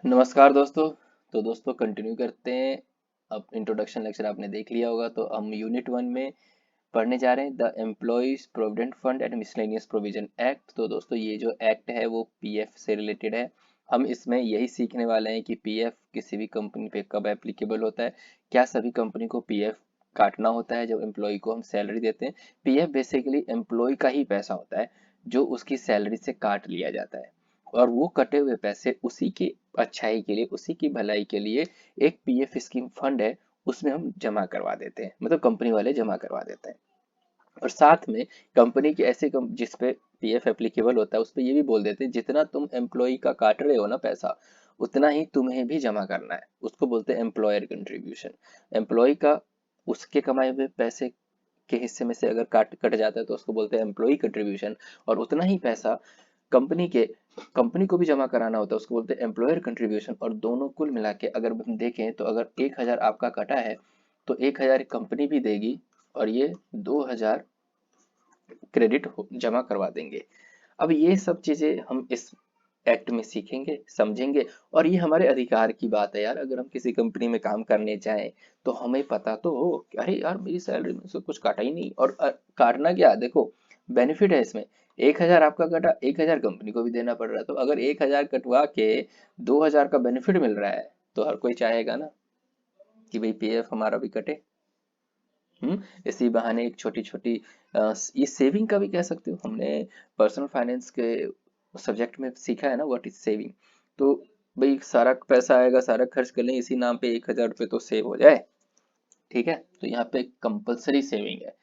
नमस्कार दोस्तों। तो दोस्तों कंटिन्यू करते हैं। अब इंट्रोडक्शन लेक्चर आपने देख लिया होगा, तो हम यूनिट 1 में पढ़ने जा रहे हैं the employees provident fund and miscellaneous provision act. तो दोस्तों ये जो एक्ट है वो पीएफ से रिलेटेड है। हम इसमें यही सीखने वाले हैं कि पीएफ किसी भी कंपनी पे कब एप्लीकेबल होता है, क्या सभी कंपनी को पीएफ काटना होता है जब एम्प्लॉय को हम सैलरी देते हैं। पीएफ बेसिकली एम्प्लॉय का ही पैसा होता है जो उसकी सैलरी से काट लिया जाता है, और वो कटे हुए पैसे उसी की अच्छाई के लिए, उसी की भलाई के लिए एक पीएफ स्कीम फंड है, उसमें हम जमा करवा देते हैं, मतलब कंपनी वाले जमा करवा देते हैं। और साथ में कंपनी की ऐसे जिस पे पीएफ एप्लीकेबल होता है उस पे ये भी बोल देते हैं जितना तुम एम्प्लॉय का काट रहे हो ना पैसा, उतना ही तुम्हें भी जमा करना है। उसको बोलते हैं एम्प्लॉयर कंट्रीब्यूशन। एम्प्लॉय का उसके कमाए हुए पैसे के हिस्से में से अगर काट कट जाता है तो उसको बोलते हैं एम्प्लॉय कंट्रीब्यूशन, और उतना ही पैसा कंपनी के कंपनी को भी जमा कराना होता है, उसको बोलते हैं एम्प्लॉयर कंट्रीब्यूशन। और दोनों कुल मिला के अगर हम देखें तो अगर 1,000 आपका कटा है तो 1,000 कंपनी भी देगी, और ये 2,000 क्रेडिट जमा करवा देंगे। अब ये सब चीजें हम इस एक्ट में सीखेंगे, समझेंगे। और ये हमारे अधिकार की बात है यार, अगर हम किसी कंपनी में काम करने जाएं तो हमें पता तो हो कि अरे यार मेरी सैलरी में से कुछ काटा ही नहीं, और काटना क्या, देखो बेनिफिट है इसमें। 1,000 आपका कटा, 1,000 कंपनी को भी देना पड़ रहा है, तो अगर 1,000 कटवा के 2,000 का बेनिफिट मिल रहा है तो हर कोई चाहेगा ना कि भाई पीएफ हमारा भी कटे। इसी बहाने एक छोटी छोटी ये सेविंग का भी कह सकते हो। हमने पर्सनल फाइनेंस के सब्जेक्ट में सीखा है ना व्हाट इज सेविंग। तो भाई सारा पैसा आएगा, सारा खर्च कर लें, इसी नाम पे 1,000 रुपये तो सेव हो जाए। ठीक है, तो यहाँ पे कंपलसरी सेविंग है।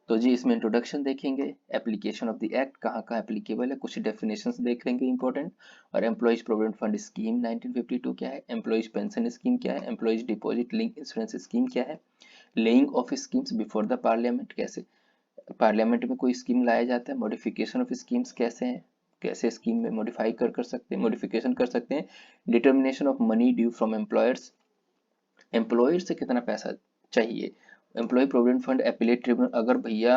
तो जी इसमें इंट्रोडक्शन देखेंगे, एप्लीकेशन ऑफ द एक्ट कहाँ कहाँ एप्लीकेबल है, कुछ डेफिनेशंस देख लेंगे इंपॉर्टेंट। और एम्प्लॉइज प्रोविडेंट फंड स्कीम 1952 क्या है, एम्प्लॉइज पेंशन स्कीम क्या है, employees deposit link insurance scheme क्या है, laying of schemes before the parliament, कैसे पार्लियामेंट में कोई स्कीम लाया जाता है, मॉडिफिकेशन ऑफ स्कीम्स कैसे हैं, कैसे स्कीम में मॉडिफाई कर सकते हैं, मॉडिफिकेशन कर सकते हैं, determination of money due from employers, employer से कितना पैसा चाहिए, employ provident fund appellate tribunal, अगर भैया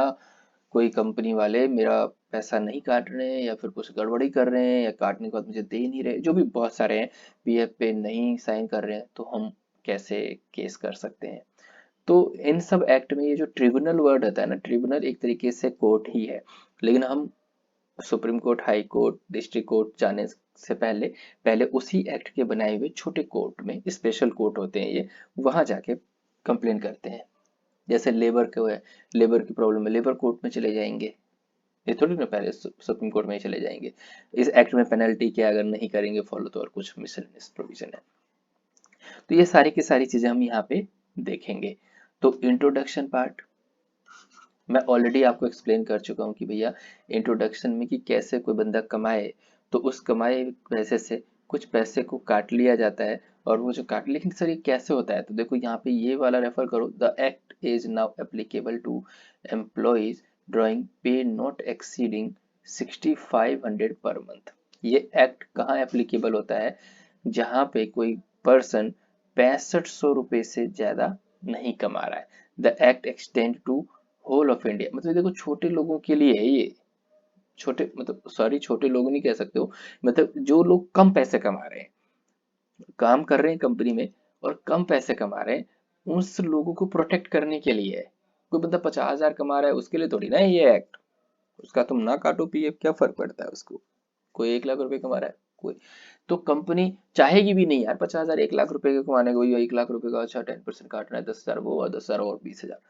कोई कंपनी वाले मेरा पैसा नहीं काट रहे हैं या फिर कुछ गड़बड़ी कर रहे हैं या काटने के बाद मुझे दे नहीं रहे, जो भी बहुत सारे हैं, पीएफ पे नहीं साइन कर रहे हैं, तो हम कैसे केस कर सकते हैं। तो इन सब एक्ट में ये जो ट्रिब्यूनल वर्ड होता है ना, ट्रिब्यूनल एक तरीके से कोर्ट ही है, लेकिन हम supreme court, high court, district court जाने से पहले पहले उसी एक्ट के बनाए हुए छोटे कोर्ट में, स्पेशल कोर्ट होते हैं ये, वहां जाके कंप्लेन करते हैं। जैसे लेबर के है, लेबर की प्रॉब्लम है, लेबर कोर्ट में चले जाएंगे, ये थोड़ी ना पहले सुप्रीम कोर्ट में ही चले जाएंगे। इस एक्ट में पेनल्टी क्या अगर नहीं करेंगे फॉलो, तो और कुछ मिसलेनियस प्रोविजन है। तो ये सारी की सारी चीजें हम यहाँ पे देखेंगे। तो इंट्रोडक्शन पार्ट मैं ऑलरेडी आपको एक्सप्लेन कर चुका हूँ कि भैया इंट्रोडक्शन में कि कैसे कोई बंदा कमाए, तो उस कमाए पैसे से कुछ पैसे को काट लिया जाता है। और वो जो काट, लेकिन सर ये कैसे होता है, तो देखो यहाँ पे ये वाला रेफर करो, the act is now applicable to employees drawing pay not exceeding 6,500 per month. ये एक्ट कहाँ एप्लीकेबल होता है, जहाँ पे कोई पर्सन 6,500 रुपये से ज्यादा नहीं कमा रहा है। The act extend to whole of India, मतलब देखो छोटे लोगों के लिए है ये, छोटे मतलब सॉरी छोटे लोग नहीं कह सकते हो, मतलब जो लोग कम पैसे कमा रहे हैं, काम कर रहे हैं कंपनी में और कम पैसे कमा रहे हैं, उस लोगों को प्रोटेक्ट करने के लिए है। कोई बंदा 50,000 कमा रहा है उसके लिए थोड़ी ना है ये एक्ट, उसका तुम ना काटो पीएफ, क्या फर्क पड़ता है उसको। कोई 1 लाख रुपए कमा रहा है, कोई तो कंपनी चाहेगी भी नहीं यार 50,000 1 लाख रुपए के कमाने को, 1 लाख रुपए का अच्छा 10% काटना है, 10,000 वो और 10,000 और 20,000।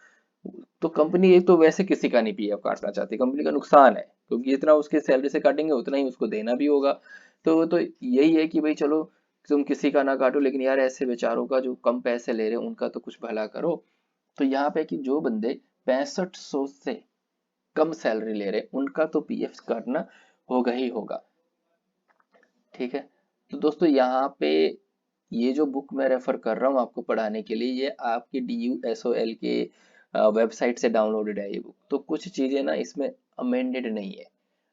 तो कंपनी एक तो वैसे किसी का नहीं पीएफ काटना चाहती, कंपनी का नुकसान है, क्योंकि जितना उसके सैलरी से काटेंगे उतना ही उसको देना भी होगा। तो यही है कि भाई चलो तुम किसी का ना काटो, लेकिन यार ऐसे बेचारों का जो कम पैसे ले रहे हैं उनका तो कुछ भला करो। तो यहाँ पे कि जो बंदे 6500 से कम सैलरी ले रहे हैं उनका तो पीएफ काटना होगा ही होगा। ठीक है, तो दोस्तों यहाँ पे ये जो बुक मैं रेफर कर रहा हूँ आपको पढ़ाने के लिए, ये आपकी DUSOL के वेबसाइट से डाउनलोडेड है ये बुक। तो कुछ चीजें ना इसमें अमेंडेड नहीं है,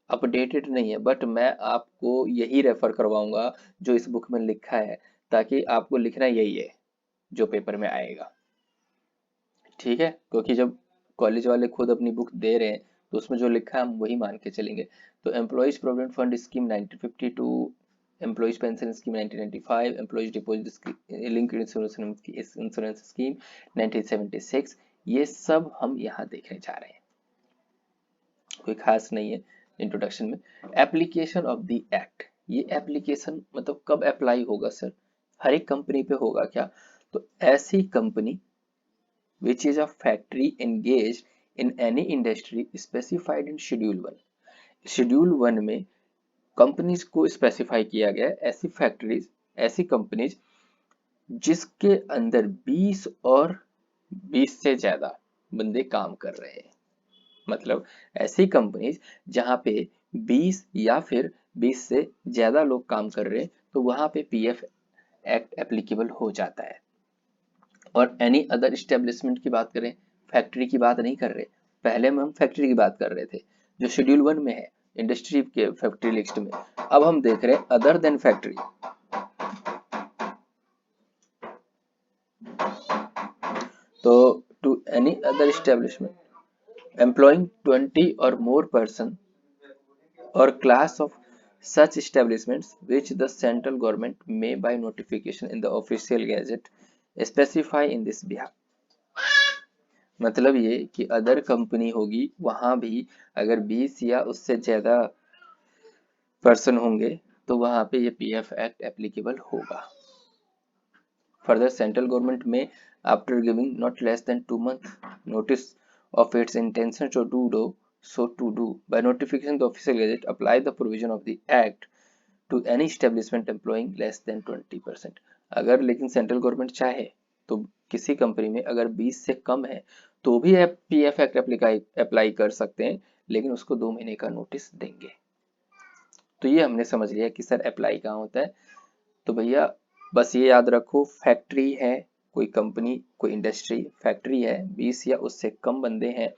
अपडेटेड नहीं है, बट मैं आपको यही रेफर करवाऊंगा जो इस बुक में लिखा है, ताकि आपको लिखना यही है जो पेपर में आएगा। ठीक है, क्योंकि जब कॉलेज वाले खुद अपनी बुक दे रहे हैं तो उसमें जो लिखा है हम वही मान के चलेंगे। तो employees provident fund scheme 1952 employees pension scheme 1995, employees deposit linked insurance scheme 1976। ये सब हम यहाँ देखने जा रहे हैं, कोई खास नहीं है इंट्रोडक्शन में। एप्लीकेशन ऑफ द एक्ट, ये एप्लीकेशन मतलब कब अप्लाई होगा सर, हर एक कंपनी पे होगा क्या? तो ऐसी company which is a factory engaged in any industry specified in schedule 1। Schedule 1 में कंपनीज को स्पेसिफाई किया गया है, ऐसी फैक्ट्रीज, ऐसी कंपनीज जिसके अंदर 20 और 20 से ज्यादा बंदे काम कर रहे हैं। मतलब ऐसी कंपनीज जहां पे 20 या फिर 20 से ज्यादा लोग काम कर रहे हैं, तो वहां पे पीएफ एक्ट एप्लीकेबल हो जाता है। और एनी अदर इस्टेब्लिशमेंट की बात करें, फैक्ट्री की बात नहीं कर रहे, पहले में हम फैक्ट्री की बात कर रहे थे जो शेड्यूल 1 में है इंडस्ट्री के फैक्ट्री लिस्ट में। अब हम देख रहे हैं अदर देन फैक्ट्री। तो to any other establishment employing 20 और more person or class of such establishments which the central government may by notification in the official gazette specify in this behalf। मतलब ये कि अदर कंपनी होगी, वहां भी अगर 20 या उससे ज्यादा पर्सन होंगे तो वहां पे ये पीएफ एक्ट एप्लीकेबल होगा। फर्दर सेंट्रल गवर्नमेंट में after giving not less than 2 month notice of its intention to do by notification the official gazette apply the provision of the act to any establishment employing less than 20%। अगर लेकिन central government चाहे तो किसी company में अगर 20 से कम है तो भी पीएफ एक्ट अप्लाई कर सकते हैं, लेकिन उसको 2 महीने का नोटिस देंगे। तो ये हमने समझ लिया कि सर अप्लाई कहाँ होता है। तो भैया बस ये याद रखो, फैक्ट्री है, कोई कंपनी, कोई इंडस्ट्री फैक्ट्री है, 20 या उससे कम बंदे हैं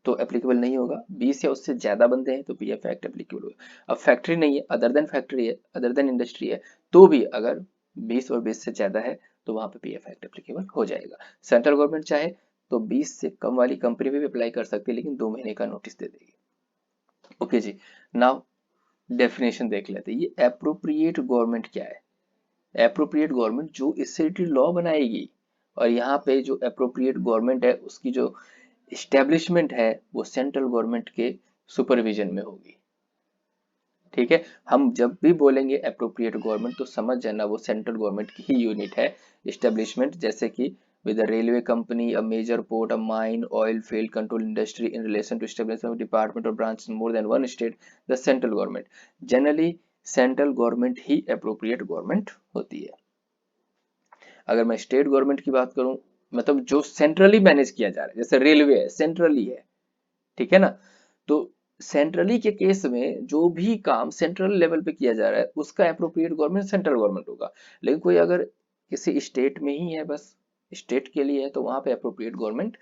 तो एप्लीकेबल नहीं होगा, 20 या उससे ज्यादा बंदे हैं तो पीएफ एक्ट एप्लीकेबल होगा। अब फैक्ट्री नहीं है, अदर देन फैक्ट्री है, अदर देन इंडस्ट्री है, तो भी अगर 20 और 20 से ज्यादा है तो वहां पे पीएफ एक्ट एप्लीकेबल हो जाएगा। सेंट्रल गवर्नमेंट चाहे तो 20 से कम वाली कंपनी पे भी अप्लाई कर सकती है, लेकिन 2 महीने का नोटिस दे देगी। ओके जी, नाउ डेफिनेशन देख लेते हैं। ये एप्रोप्रिएट गवर्नमेंट क्या है? एप्रोप्रिएट गवर्नमेंट जो इससे रिलेटेड लॉ बनाएगी, और यहाँ पे जो एप्रोप्रिएट गवर्नमेंट है उसकी जो इस्टेब्लिशमेंट है वो सेंट्रल गवर्नमेंट के सुपरविजन में होगी। ठीक है, हम जब भी बोलेंगे एप्रोप्रिएट गवर्नमेंट तो समझ जाना वो सेंट्रल गवर्नमेंट की ही यूनिट है। इस्टेब्लिशमेंट जैसे कि with a railway company, a major port, a mine, oil field control industry in relation to establishment of department or branch in more than one state, the central government। generally central government he appropriate government होती है। अगर मैं state government की बात करूं, मतलब जो centrally manage किया जा रहा है, जैसे रेलवे है सेंट्रली है, ठीक है ना, तो सेंट्रली के केस में जो भी काम सेंट्रल लेवल पे किया जा रहा है उसका अप्रोप्रिएट गवर्नमेंट सेंट्रल गवर्नमेंट होगा। लेकिन कोई अगर किसी स्टेट में ही है, बस स्टेट के लिए है, तो वहां पे अप्रोप्रिएट गवर्नमेंट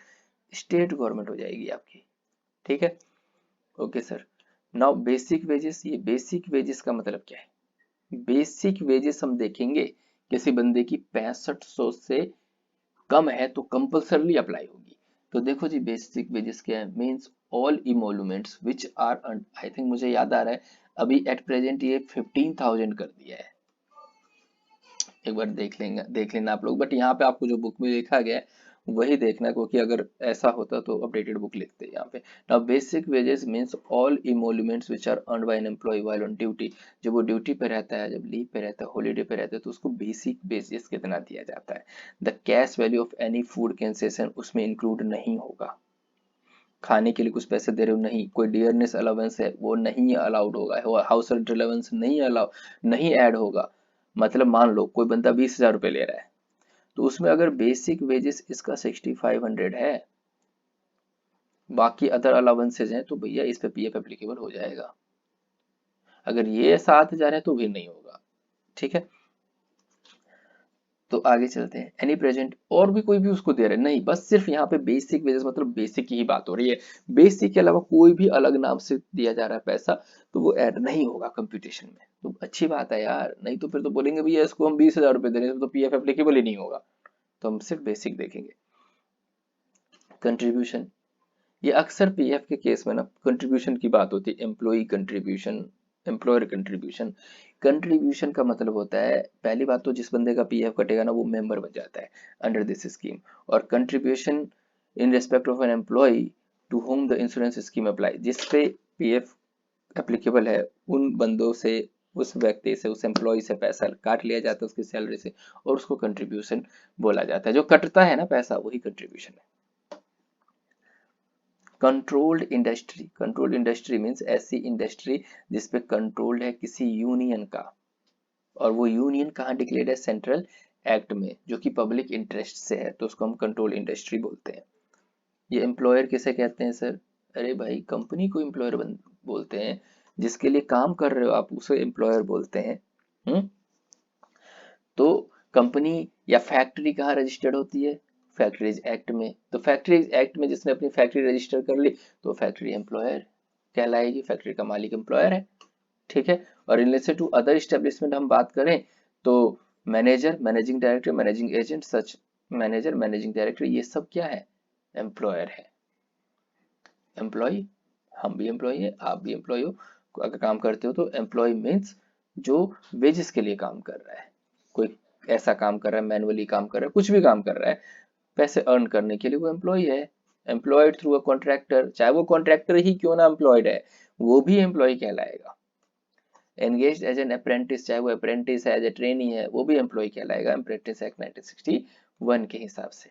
स्टेट गवर्नमेंट हो जाएगी आपकी। ठीक है, okay sir. Now basic wages, ये बेसिक वेजेस का मतलब क्या है? बेसिक वेजेस हम देखेंगे किसी बंदे की 6500 से कम है तो कंपल्सरली अप्लाई होगी। तो देखो जी बेसिक वेजेस क्या है, means all emoluments which are, I think मुझे याद आ रहा है अभी एट प्रेजेंट ये 15,000 कर दिया है, एक बार देख लेना आप लोग, बट यहाँ पे आपको जो बुक में लिखा गया है वही देखना, क्योंकि अगर ऐसा होता तो अपडेटेड बुक लिखते हैं यहाँ पे। Now basic wages means all emoluments which are earned by an employ while on duty. जब वो ड्यूटी पे रहता है, जब लीव पे रहता है, हॉलीडे पे रहता है, तो उसको बेसिक वेजेस कितना दिया जाता है। The cash value of any food concession उसमें इंक्लूड नहीं होगा। खाने के लिए कुछ पैसे दे रहे हो नहीं, कोई डियरनेस अलाउंस है वो नहीं अलाउड होगा, हाउस रेंट अलाउंस नहीं अलाउ नहीं ऐड होगा। मतलब मान लो कोई बंदा 20,000 रुपए ले रहा है, तो उसमें अगर बेसिक वेजेस इसका 6500 है, बाकी अदर अलाउंसेज हैं, तो भैया इस पे पीएफ एप्लीकेबल हो जाएगा। अगर ये 7,000 है तो भी नहीं होगा। ठीक है, तो आगे चलते हैं। एनी प्रेजेंट, और भी कोई भी उसको दे रहे नहीं, बस सिर्फ यहाँ पे बेसिक वेजेस मतलब बेसिक की ही बात हो रही है। बेसिक के अलावा कोई भी अलग नाम से दिया जा रहा है पैसा तो वो ऐड नहीं होगा कंप्यूटेशन में। तो अच्छी बात है यार, नहीं तो फिर तो बोलेंगे भैया इसको हम 20,000 रुपए दे रहे हैं तो पीएफ एप्लीकेबल ही नहीं होगा। तो हम सिर्फ बेसिक देखेंगे। कंट्रीब्यूशन, ये अक्सर पीएफ के केस में ना कंट्रीब्यूशन की बात होती है, employ contribution employer contribution, contribution का मतलब होता है, पहली बात तो जिस बंदे का पीएफ कटेगा ना वो मेंबर बन जाता है अंडर दिस स्कीम, और contribution in respect of an employ to whom the insurance scheme apply, जिस पे पीएफ एप्लीकेबल है उन बंदों से, उस व्यक्ति से, उस एम्प्लॉय से पैसा काट लिया जाता है उसकी सैलरी से, और उसको कंट्रीब्यूशन बोला जाता है। जो कटता है ना पैसा वही कंट्रीब्यूशन है। Controlled industry, controlled industry means ऐसी इंडस्ट्री जिसपे कंट्रोल्ड है किसी यूनियन का, और वो यूनियन कहाँ डिक्लेयर्ड है, सेंट्रल एक्ट में, जो कि पब्लिक इंटरेस्ट से है, तो उसको हम कंट्रोल इंडस्ट्री बोलते हैं। ये एम्प्लॉयर किसे कहते हैं सर? अरे भाई कंपनी को एम्प्लॉयर बोलते हैं, जिसके लिए काम कर रहे हो आप उसे एम्प्लॉयर बोलते हैं। तो कंपनी या फैक्ट्री कहाँ रजिस्टर्ड होती है? फैक्ट्रीज एक्ट में। तो फैक्ट्रीज एक्ट में जिसने अपनी फैक्ट्री रजिस्टर कर ली तो फैक्ट्री एम्प्लॉयर कहलाएगी, फैक्ट्री का मालिक एम्प्लॉयर है, ठीक है। और in relation to other establishment हम बात करें तो manager, managing director, managing agent, such manager, managing director, ये सब क्या है? एम्प्लॉयर है। एम्प्लॉय, हम भी एम्प्लॉय है, आप भी एम्प्लॉय हो, अगर काम करते हो तो एम्प्लॉय मीन्स जो वेजेस के लिए काम कर रहा है, कोई ऐसा काम कर रहा है, मैनुअली काम कर रहा है, कुछ भी काम कर रहा है पैसे अर्न करने के लिए, वो एम्प्लॉय है। एम्प्लॉयड थ्रू अ कॉन्ट्रैक्टर, चाहे वो कॉन्ट्रैक्टर ही क्यों ना एम्प्लॉयड है, वो भी एम्प्लॉय कहलाएगा। एंगेज्ड एज एन अप्रेंटिस, चाहे वो अप्रेंटिस है, एज ए ट्रेनी है, वो भी एम्प्लॉय कहलाएगा अप्रेंटिस एक्ट 1961 के हिसाब से,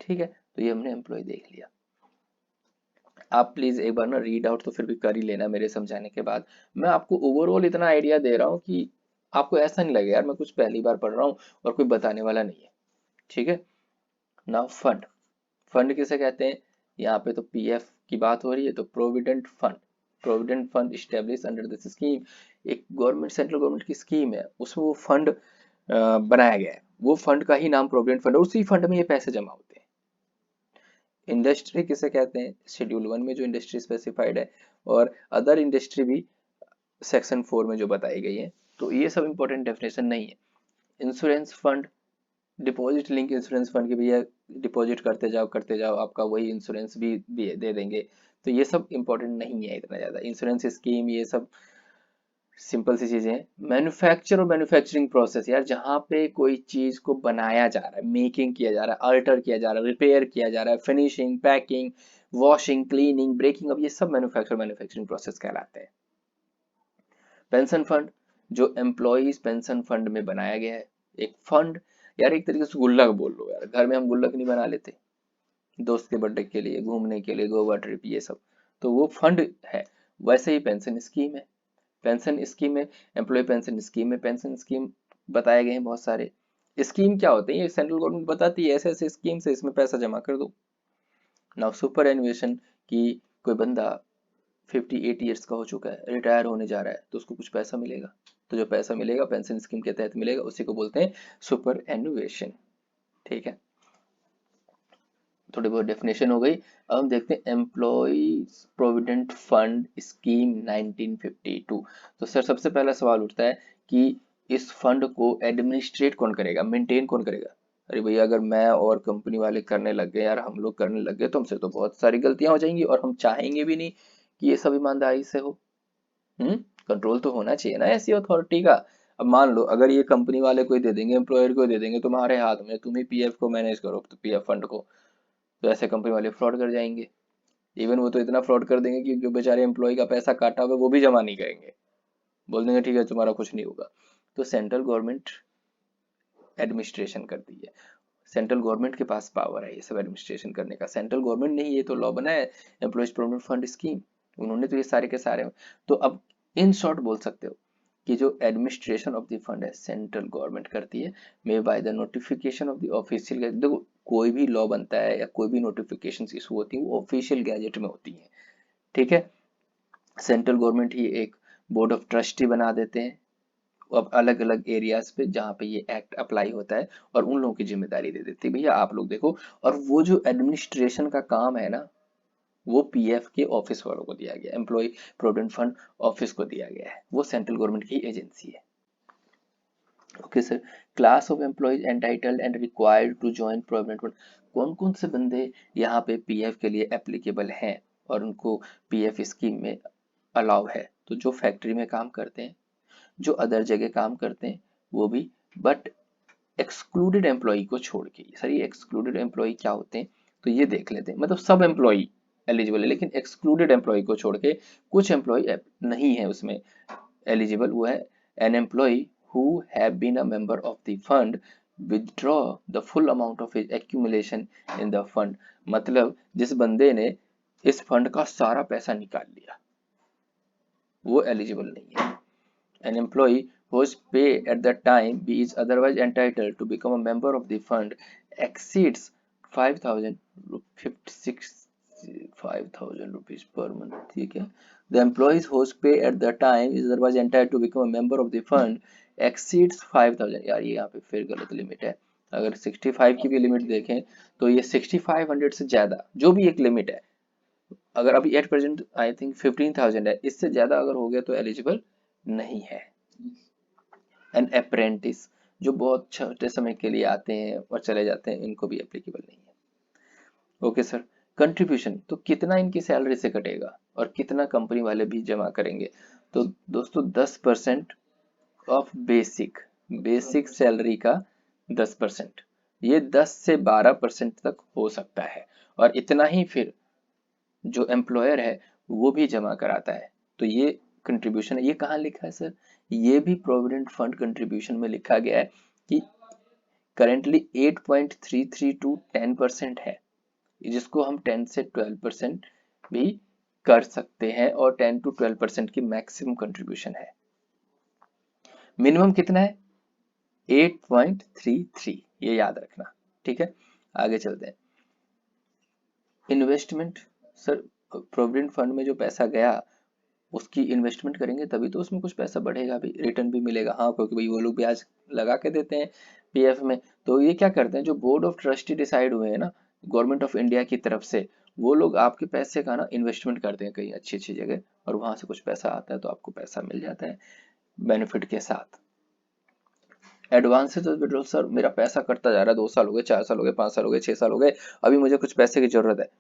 ठीक है। तो ये हमने एम्प्लॉय देख लिया। आप प्लीज एक बार ना रीड आउट तो फिर भी कर ही लेना मेरे समझाने के बाद। मैं आपको ओवरऑल इतना आइडिया दे रहा हूँ कि आपको ऐसा नहीं लगे यार मैं कुछ पहली बार पढ़ रहा हूँ और कोई बताने वाला नहीं है, ठीक है। नाउ फंड, फंड किसे कहते हैं? यहाँ पे तो पीएफ की बात हो रही है, तो provident fund, provident fund establish under this scheme, एक गवर्नमेंट, सेंट्रल गवर्नमेंट की स्कीम है, उसमें वो फंड बनाया गया है, वो फंड का ही नाम प्रोविडेंट फंड है, उसी फंड में ये पैसे जमा होते हैं। इंडस्ट्री किसे कहते हैं? शेड्यूल 1 में जो इंडस्ट्री स्पेसिफाइड है, और अदर इंडस्ट्री भी सेक्शन 4 में जो बताई गई है, तो ये सब इंपॉर्टेंट डेफिनेशन नहीं है। Insurance fund, deposit link insurance fund की भैया डिपॉजिट करते जाओ आपका वही इंश्योरेंस भी दे देंगे, तो ये सब इंपॉर्टेंट नहीं है इतना ज्यादा। इंश्योरेंस स्कीम ये सब सिंपल सी चीजें हैं। मैन्युफैक्चर और मैन्युफैक्चरिंग प्रोसेस, यार जहाँ पे कोई चीज को बनाया जा रहा है, मेकिंग किया जा रहा है, अल्टर किया जा रहा है, रिपेयर किया जा रहा है, finishing, packing, washing, cleaning, breaking, अब ये सब मैन्युफैक्चरिंग प्रोसेस कहलाते हैं। पेंशन फंड, जो एम्प्लॉइज पेंशन फंड में बनाया गया है, एक फंड, यार एक तरीके से गुल्लक बोल लो यार, घर में हम गुल्लक नहीं बना लेते दोस्त के बर्थडे के लिए, घूमने के लिए, गोवा ट्रिप, ये सब, तो वो फंड है। वैसे ही पेंशन स्कीम है, पेंशन स्कीम में, एम्प्लॉय पेंशन स्कीम में पेंशन स्कीम बताए गए हैं बहुत सारे। स्कीम क्या होते हैं? ये सेंट्रल गवर्नमेंट बताती है ऐसे ऐसे स्कीम से इसमें पैसा जमा कर दो। नाउ सुपर एनुएशन की, कोई बंदा 58 ईयर्स का हो चुका है, रिटायर होने जा रहा है, तो उसको कुछ पैसा मिलेगा, तो जो पैसा मिलेगा पेंशन स्कीम के तहत मिलेगा, उसी को बोलते हैं सुपर एनुएशन, ठीक है। थोड़ी बहुत डेफिनेशन हो गई। अब हम देखते हैं एम्प्लॉयज प्रोविडेंट फंड स्कीम 1952। तो सर सबसे पहला सवाल उठता है कि इस फंड को एडमिनिस्ट्रेट कौन करेगा, मेंटेन कौन करेगा? अरे भैया अगर मैं और कंपनी वाले करने लग गए यार, हम लोग करने लग गए तो हमसे तो बहुत सारी गलतियां हो जाएंगी, और हम चाहेंगे भी नहीं कि ये सब ईमानदारी से हो। हम्म, कंट्रोल तो होना चाहिए ना ऐसी अथॉरिटी का। अब मान लो अगर ये कंपनी वाले को ही दे देंगे, एम्प्लॉयर को दे देंगे तुम्हारे हाथ में, तुम ही पीएफ को मैनेज करो, तो पीएफ फंड को, तो ऐसे कंपनी वाले फ्रॉड कर जाएंगे। इवन वो तो इतना फ्रॉड कर देंगे कि जो बेचारे एम्प्लॉय का पैसा काटा हुआ है वो भी जमा नहीं करेंगे, बोल देंगे ठीक है तुम्हारा कुछ नहीं होगा। तो सेंट्रल गवर्नमेंट एडमिनिस्ट्रेशन करती है, सेंट्रल गवर्नमेंट के पास पावर है ये सब एडमिनिस्ट्रेशन करने का, सेंट्रल गवर्नमेंट ने ही ये तो लॉ बनाया है, एम्प्लॉयज प्रोविडेंट फंड स्कीम, उन्होंने तो ये सारे के सारे। तो अब इन शॉर्ट बोल सकते हो कि जो एडमिनिस्ट्रेशन ऑफ द फंड है सेंट्रल गवर्नमेंट करती है, may by the notification of the official. देखो कोई भी लॉ बनता है या कोई भी नोटिफिकेशन इशू होती है वो ऑफिशियल गैजेट में होती है, ठीक है। सेंट्रल गवर्नमेंट ही एक बोर्ड ऑफ ट्रस्टी बना देते हैं अब अलग अलग एरियाज पे जहाँ पे ये एक्ट अप्लाई होता है, और उन लोगों की जिम्मेदारी दे देती है भैया आप लोग देखो। और वो जो एडमिनिस्ट्रेशन का काम है ना, वो पीएफ के ऑफिस वालों को दिया गया, एम्प्लॉय प्रोविडेंट फंड ऑफिस को दिया गया है, वो सेंट्रल गवर्नमेंट की एजेंसी है। Okay sir, class of employees entitled and required to join provident fund, कौन कौन से बंदे यहाँ पे पीएफ के लिए एप्लीकेबल हैं और उनको पीएफ स्कीम में अलाउ है? तो जो फैक्ट्री में काम करते हैं, जो अदर जगह काम करते हैं वो भी, बट एक्सक्लूडेड एम्प्लॉय को छोड़ के। सर ये एक्सक्लूडेड एम्प्लॉय क्या होते हैं, तो ये देख लेते हैं। मतलब सब एम्प्लॉय एलिजिबल है, लेकिन एक्सक्लूडेड एम्प्लॉय को छोड़ के कुछ एम्प्लॉय नहीं है उसमें एलिजिबल। वो है an employ who have been a member of the fund withdraw the full amount of his accumulation in the fund. मतलब जिस बंदे ने इस फंड का सारा पैसा निकाल लिया वो एलिजिबल नहीं है। An employee whose pay at the time he is otherwise entitled to become a member of the fund exceeds 5,000 rupees per month, ठीक है। The employees whose pay at the time is otherwise entitled to become a member of the fund exceeds 5,000, यार ये यहाँ पे फिर गलत limit है। अगर 65 की भी लिमिट देखें तो ये 6500 से ज्यादा जो भी एक लिमिट है, अगर अभी एट प्रेजेंट आई थिंक 15,000 है, इससे ज्यादा अगर हो गया तो एलिजिबल नहीं है। एन अप्रेंटिस जो बहुत छोटे समय के लिए आते हैं और चले जाते हैं, इनको भी एप्लीकेबल नहीं है। ओके सर, कंट्रीब्यूशन तो कितना इनकी सैलरी से कटेगा और कितना कंपनी वाले भी जमा करेंगे, तो दोस्तों 10% ऑफ बेसिक सैलरी का 10%, ये 10 से 12% तक हो सकता है, और इतना ही फिर जो एम्प्लॉयर है वो भी जमा कराता है। तो ये कंट्रीब्यूशन है। ये कहाँ लिखा है सर, ये भी प्रोविडेंट फंड कंट्रीब्यूशन में लिखा गया है कि करेंटली 8.33 टू 10% है, जिसको हम 10 से 12% भी कर सकते हैं, और 10 टू 12% की मैक्सिमम कंट्रीब्यूशन है। मिनिमम कितना है 8.33, ये याद रखना, ठीक है। आगे चलते हैं। इन्वेस्टमेंट सर, प्रोविडेंट फंड में जो पैसा गया उसकी इन्वेस्टमेंट करेंगे तभी तो उसमें कुछ पैसा बढ़ेगा भी, रिटर्न भी मिलेगा। हाँ, क्योंकि भाई वो लोग ब्याज लगा के देते हैं पीएफ में। तो ये क्या करते हैं, जो बोर्ड ऑफ ट्रस्टी डिसाइड हुए हैं ना गवर्नमेंट ऑफ इंडिया की तरफ से, वो लोग आपके पैसे का ना इन्वेस्टमेंट करते हैं कहीं अच्छी अच्छी जगह, और वहां से कुछ पैसा आता है तो आपको पैसा मिल जाता है बेनिफिट के साथ। एडवांसेस विड्रॉल सर, मेरा पैसा कटता जा रहा है, 2 साल हो गए, 4 साल हो गए, 5 साल हो गए, 6 साल हो गए, अभी मुझे कुछ पैसे की जरूरत है,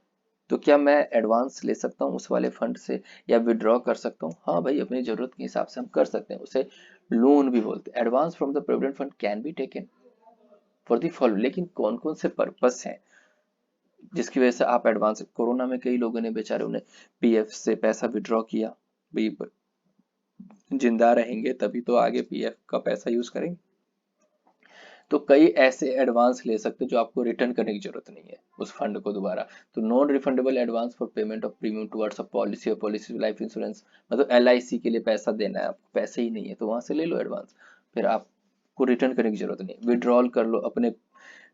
तो क्या मैं एडवांस ले सकता हूँ उस वाले फंड से या विड्रॉ कर सकता हूँ? हाँ भाई, अपनी जरूरत के हिसाब से हम कर सकते हैं, उसे लोन भी बोलते हैं। Advance from the provident fund can be taken for the follow, लेकिन कौन कौन से पर्पस हैं जिसकी वजह से आप एडवांस, कोरोना में कई लोगों ने बेचारे उन्हें पीएफ से पैसा विड्रॉ किया, भाई जिंदा रहेंगे तभी तो आगे पीएफ का पैसा यूज करेंगे। तो कई ऐसे एडवांस ले सकते हो जो आपको रिटर्न करने की जरूरत नहीं है उस फंड को दोबारा। तो non refundable advance for payment of premium towards a policy और पॉलिसी लाइफ इंश्योरेंस, मतलब एलआईसी के लिए पैसा देना है आपको, पैसे ही नहीं है तो वहां से ले लो एडवांस, फिर आपको रिटर्न करने की जरूरत नहीं। विड्रॉल कर लो अपने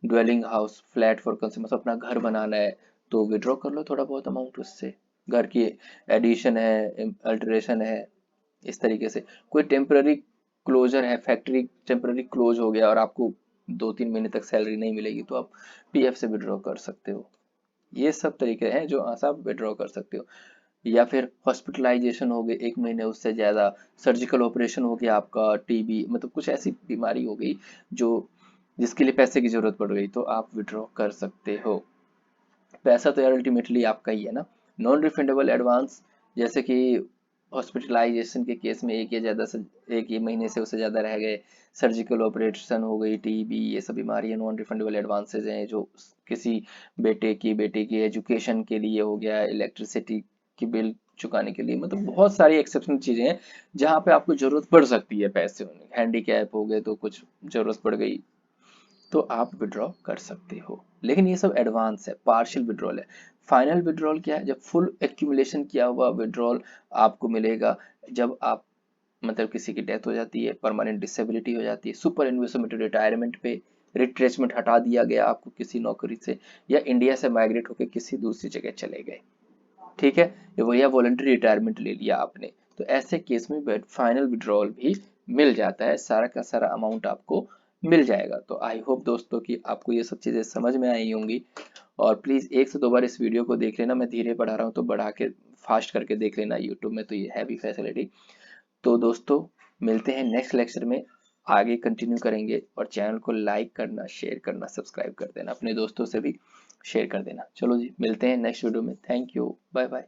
dwelling house flat for consumers, अपना घर बनाना है तो विड्रॉ कर लो थोड़ा बहुत अमाउंट उससे, घर की एडिशन है, अल्टरेशन है, इस तरीके से। कोई टेम्पररी क्लोजर है, फैक्ट्री टेम्पररी क्लोज हो गया और आपको 2-3 महीने तक सैलरी नहीं मिलेगी तो आप पीएफ से विड्रॉ कर सकते हो। ये सब तरीके हैं जो आप विड्रॉ कर सकते हो। या फिर हॉस्पिटलाइजेशन हो गए 1 महीने उससे ज्यादा, सर्जिकल ऑपरेशन हो गया आपका, टीबी, मतलब कुछ ऐसी बीमारी हो गई जो जिसके लिए पैसे की जरूरत पड़ गई तो आप विड्रॉ कर सकते हो। पैसा तो यार अल्टीमेटली आपका ही है ना। नॉन रिफंडेबल एडवांस, जैसे कि हॉस्पिटलाइजेशन के केस में एक ये महीने से उससे ज्यादा रह गए, सर्जिकल ऑपरेशन हो गई, टीबी, ये सब बीमारियां नॉन रिफंडेबल एडवांसेज हैं। जो किसी बेटे की एजुकेशन के लिए हो गया, इलेक्ट्रिसिटी की बिल चुकाने के लिए, मतलब बहुत सारी एक्सेप्शनल चीजें हैं जहाँ पे आपको जरूरत पड़ सकती है पैसे होने। हैंडीकैप हो गए तो कुछ जरूरत पड़ गई तो आप विड्रॉ कर सकते हो। लेकिन ये सब एडवांस है, पार्शियल विड्रॉल है। फाइनल विड्रॉल क्या है, जब फुल एक्यूमुलेशन किया हुआ विड्रॉल आपको मिलेगा जब आप, मतलब किसी की डेथ हो जाती है, परमानेंट डिसेबिलिटी हो जाती है, सुपर एनुएशन रिटायरमेंट पे, रिट्रेसमेंट हटा दिया गया आपको किसी नौकरी से, या इंडिया से माइग्रेट होकर किसी दूसरी जगह चले गए, ठीक है, या वॉलंटरी रिटायरमेंट ले लिया आपने, तो ऐसे केस में फाइनल विड्रॉल भी मिल जाता है, सारा का सारा अमाउंट आपको मिल जाएगा। तो आई होप दोस्तों कि आपको ये सब चीजें समझ में आई होंगी, और प्लीज 1 से 2 बार इस वीडियो को देख लेना, मैं धीरे पढ़ा रहा हूँ तो बढ़ा के फास्ट करके देख लेना, यूट्यूब में तो ये है भी फैसिलिटी। तो दोस्तों मिलते हैं नेक्स्ट लेक्चर में, आगे कंटिन्यू करेंगे, और चैनल को लाइक करना, शेयर करना, सब्सक्राइब कर देना, अपने दोस्तों से भी शेयर कर देना। चलो जी, मिलते हैं नेक्स्ट वीडियो में। Thank you, bye bye.